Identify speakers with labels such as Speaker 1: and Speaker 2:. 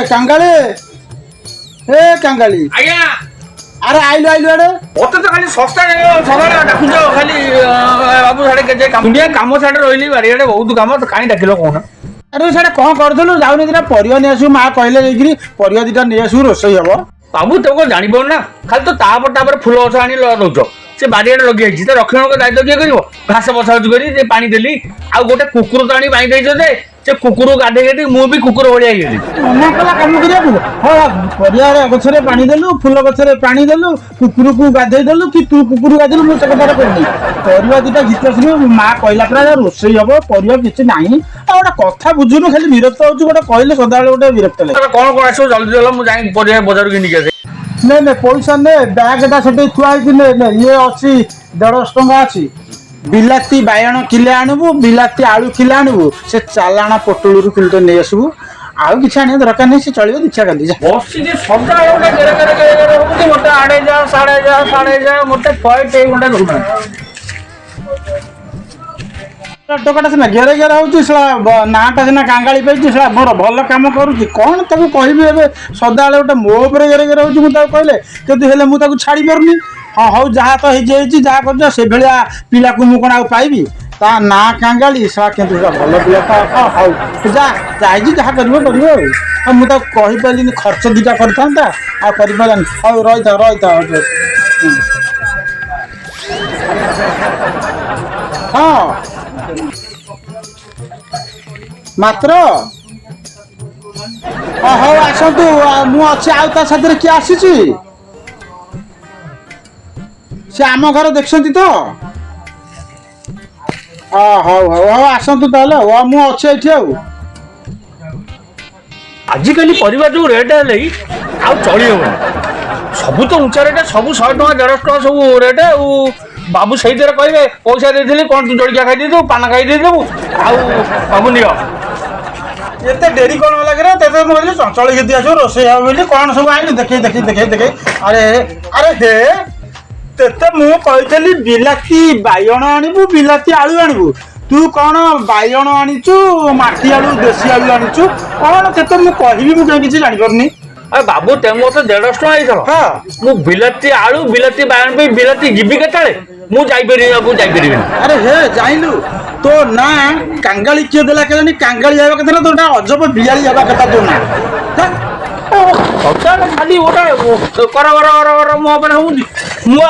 Speaker 1: कांगाली ए कांगाली
Speaker 2: आज्ञा
Speaker 1: अरे आइलो आइलो अरे
Speaker 2: मत तो खाली सस्ता सकाଳେ डाकुछ खाली बाबू साडे के काम दुनिया काम साडे रोइली बारियाडे बहुत काम तो काई डाकिलो कोन
Speaker 1: अरे साडे कौन करथलु जाउनी दिना परिवा नै आसु मा कहले लेकिरी परिवा दिटा नै आसु रोसई हबो
Speaker 2: बाबू तो जानी पाउ ना खाली तो तापर फूल गछ आनी दउछ से बारियाडे लगी आइछि त रक्षण को दायित्व के करिवो घास बछा करी से पानी देली आ गोटे कुकुर तो आनी बाई दैछ जे से कुकुर गाधे गाधे मु भी कुकुर भलिया गेली
Speaker 1: मना कला काम करिया हां परिया रे गछरे पानी देलु फूल गछरे पानी देलु कुकुर को गाधे देलु कि तू कुकुर गाधेलु मु से कथा करनी परिवा दिटा गीतसु मा कहला प्रा रोसई हबो परिवा किछ नाही आ ओटा कथा बुझुनु खाली विरक्त होछु गोटे कहले सदाळे गोटे विरक्त ले
Speaker 2: कोन कोन आसो जल्दी जल्दी मु जाई परिया बाजार के निके
Speaker 1: नहीं नहीं पैसा ने बैगटा से थुआ ये अच्छी 150 टंका अच्छी बिलाती बायण किले आणबू बिलाती आलू किले आणबू से चालाण पोटलू किलो नहीं आसबू आउ किसी आने दरकार नहीं से चलिए दीक्षा कर दीजा
Speaker 2: बसी जे सदा ओटा गेरे गेरे गेरे होती मते आड़े जा साड़े जा मते पॉइंट 1 घंटा दूना
Speaker 1: टोकाटा सिना घेरे घेरे होची सला नाटा सिना कांगाली पैची सला मोर भल काम करूची कोन ताकू कहबी एबे सदाळे ओटा मो ऊपर घेरे घेरे होची मु ताकू कहले केतु हेले मु ताकू छाड़ी परनी हां हौ जहा तो हे जेची जहा करजो से भेलिया पिला को मु कोन आ पाइबी ता ना कांगाली सला केतु भल पिला ता हौ जा जाई जहा करिवो आ मु ताकू कहि पालिनी खर्च दिटा करथांता आ करि पालन हौ रहिता हां मात्र हौ आसतु मु अच्छे आउ ता साथरे किए आसीची से आम घर देखछंती तो हौ आसतु ताले हौ मु अच्छे एठी आउ
Speaker 2: आजिकली परिवार जो रेट है आ चली हो सब तो ऊंचा रेट सब 100 टका 150 टका सब रेट बाबू सही कहे पैसा देती कौन तू जलिया खाई दे पान खाई दे बाबू नियो
Speaker 1: एते डेरी कौन लगे तेरे मुझे चंचल घेती आसो रोसे बोली कौन सब आई देखे अरे अरे हे तेते मु कही बिलाती बाइगण आणबू बिलाती आलू आणबू तू कौन बाइगण आनीचु माटी आलू देसी आलू आनीचु कौन तेते मु कहबी मु कहीं किसी जानि परनी
Speaker 2: अरे बाबू तेम तो 150 टका आइथल
Speaker 1: हां
Speaker 2: मु बिलाती आलू बिलाती बाइगण पे बिलाती जीबी केताले मु जाई परिबे
Speaker 1: अरे हे जाइलु तो ना कांगाली किए देला के कांगाली जाबा कथा तोटा अजब बियाली जाबा कथा तो ना
Speaker 2: सबसे खाली ओटा कर मो पर हूं मु आ